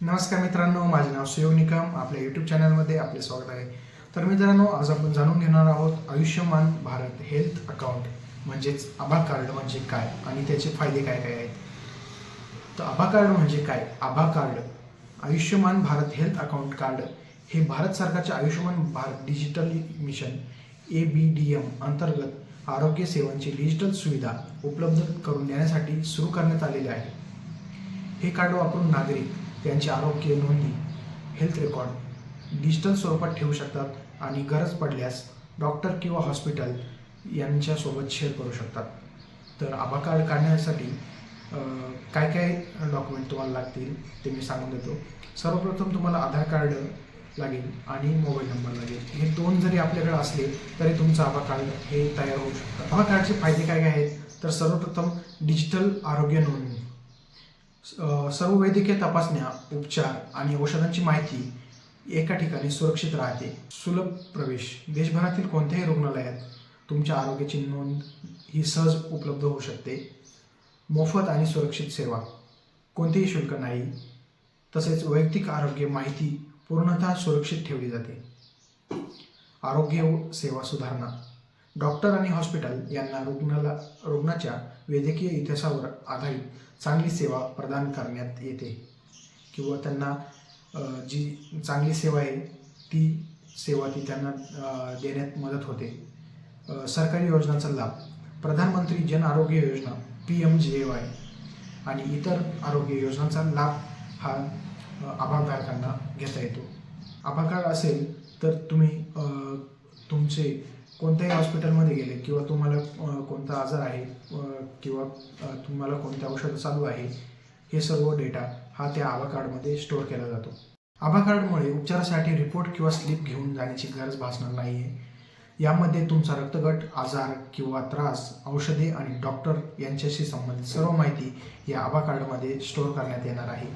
नमस्कार मित्रांनो, माझे नाव सुयोग निकम. आपल्या यूट्यूब चॅनलमध्ये आपले स्वागत आहे. तर मित्रांनो, आज आपण जाणून घेणार आहोत आयुष्यमान भारत हेल्थ अकाउंट म्हणजेच आभा कार्ड म्हणजे काय आणि त्याचे फायदे काय काय आहेत. तर आभा कार्ड म्हणजे काय? Abha card Ayushman Bharat health account card हे भारत सरकारच्या Ayushman Bharat digital mission ABDM अंतर्गत आरोग्य सेवांची डिजिटल सुविधा उपलब्ध करून देण्यासाठी सुरू करण्यात आलेले आहे. हे कार्ड वापरून नागरिक त्यांचे आरोग्य नोंदी, हेल्थ रेकॉर्ड डिजिटल स्वरूपात ठेवू शकतात आणि गरज पडल्यास डॉक्टर किंवा हॉस्पिटल यांच्यासोबत शेअर करू शकतात. तर आभा कार्ड काढण्यासाठी काय काय डॉक्युमेंट तुम्हाला लागतील ते मी सांगून देतो. सर्वप्रथम तुम्हाला आधार कार्ड लागेल आणि मोबाईल नंबर लागेल. हे दोन जरी आपल्याकडे असले तरी तुमचं आभा कार्ड हे तयार होऊ शकतं. आभा कार्डचे फायदे काय काय आहेत? तर सर्वप्रथम डिजिटल आरोग्य नोंदणी, सर्व वैद्यकीय तपासण्या, उपचार आणि औषधांची माहिती एका ठिकाणी सुरक्षित राहते. सुलभ प्रवेश, देशभरातील कोणत्याही रुग्णालयात तुमच्या आरोग्याची नोंद ही सहज उपलब्ध होऊ शकते. मोफत आणि सुरक्षित सेवा, कोणतेही शुल्क नाही. तसेच वैयक्तिक आरोग्य माहिती पूर्णतः सुरक्षित ठेवली जाते. आरोग्य सेवा सुधारणा, डॉक्टर आणि हॉस्पिटल यांना रुग्णाच्या वैद्यकीय इतिहासावर आधारित चांगली सेवा प्रदान करण्यात येते किंवा त्यांना जी चांगली सेवा आहे ती सेवा त्यांना देण्यात मदत होते. सरकारी योजनांचा लाभ, प्रधानमंत्री जन आरोग्य योजना PMJY आणि इतर आरोग्य योजनांचा लाभ हा आभाधारकांना घेता येतो. आभा कार्ड असेल तर तुम्ही तुमचे कोणत्याही हॉस्पिटलमध्ये गेले किंवा तुम्हाला कोणता आजार आहे किंवा तुम्हाला कोणत्या औषध चालू आहे, हे सर्व डेटा हा त्या आभा कार्डमध्ये स्टोअर केला जातो. आभा कार्डमुळे उपचारासाठी रिपोर्ट किंवा स्लिप घेऊन जाण्याची गरज भासणार नाही आहे. यामध्ये तुमचा रक्तगट, आजार किंवा त्रास, औषधे आणि डॉक्टर यांच्याशी संबंधित सर्व माहिती या आभा कार्डमध्ये स्टोअर करण्यात येणार आहे.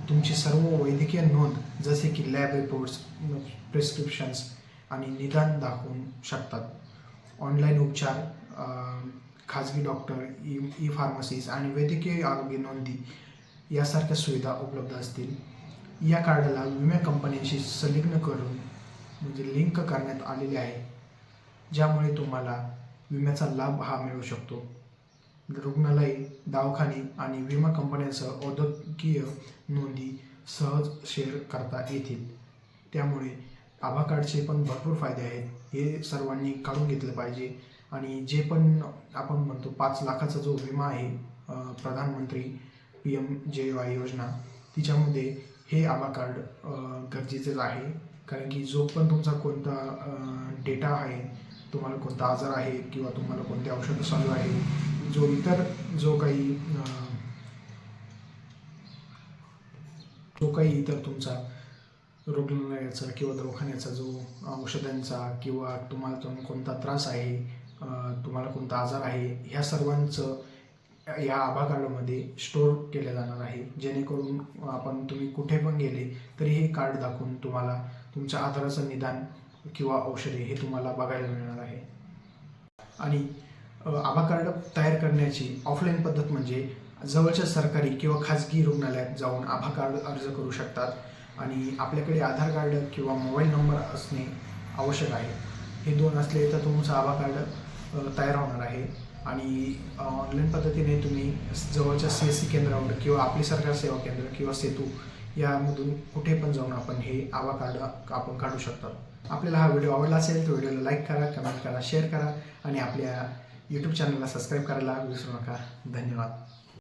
तुमची सर्व वैद्यकीय नोंद जसे की लॅब रिपोर्ट्स, प्रिस्क्रिप्शन्स आणि निदान दाखवू शकतात. ऑनलाईन उपचार, खाजगी डॉक्टर, फार्मसीज आणि वैद्यकीय आरोग्य नोंदी यासारख्या सुविधा उपलब्ध असतील. या कार्डला विमा कंपन्यांशी संलग्न करून म्हणजे लिंक करण्यात आलेले आहे, ज्यामुळे तुम्हाला विम्याचा लाभ हा मिळू शकतो. रुग्णालय, दवाखाने आणि विमा कंपन्यांसह औद्योगिक नोंदी सहज शेअर करता येतील. त्यामुळे आभा कार्डचे पण भरपूर फायदे आहेत. हे सर्वांनी काढून घेतलं पाहिजे. आणि जे पण आपण म्हणतो 5 लाखाचा जो विमा आहे प्रधानमंत्री PMJY योजना, तिच्यामध्ये हे आभा कार्ड गरजेचंच आहे. कारण की जो पण तुमचा कोणता डेटा आहे, तुम्हाला कोणता आजार आहे किंवा तुम्हाला कोणते औषधं चालू आहे, जो काही इतर तुमचा रुग्णालयाचा किंवा दवाखान्याचा जो औषधांचा किंवा तुम्हाला कोणता त्रास आहे, तुम्हाला कोणता आजार आहे, ह्या सर्वांचं या आभा कार्डमध्ये स्टोअर केलं जाणार आहे. जेणेकरून तुम्ही कुठे पण गेले तरी हे कार्ड दाखवून तुम्हाला तुमच्या आजाराचं निदान किंवा औषधे हे तुम्हाला बघायला मिळणार आहे. आणि आभा कार्ड तयार करण्याची ऑफलाईन पद्धत म्हणजे जवळच्या सरकारी किंवा खाजगी रुग्णालयात जाऊन आभा कार्ड अर्ज करू शकतात. आणि आपल्याकडे आधार कार्ड किंवा मोबाईल नंबर असणे आवश्यक आहे. हे दोन असले तर तुमचं आभा कार्ड तयार होणार आहे. आणि ऑनलाईन पद्धतीने तुम्ही जवळच्या CSC केंद्रावर किंवा आपली सरकार सेवा केंद्र किंवा सेतू यामधून कुठे पण जाऊन आपण हे आभा कार्ड आपण काढू शकतो. आपल्याला हा व्हिडिओ आवडला असेल तर व्हिडिओला लाईक करा, कमेंट करा, शेअर करा आणि आपल्या यूट्यूब चॅनलला सबस्क्राईब करायला विसरू नका. धन्यवाद.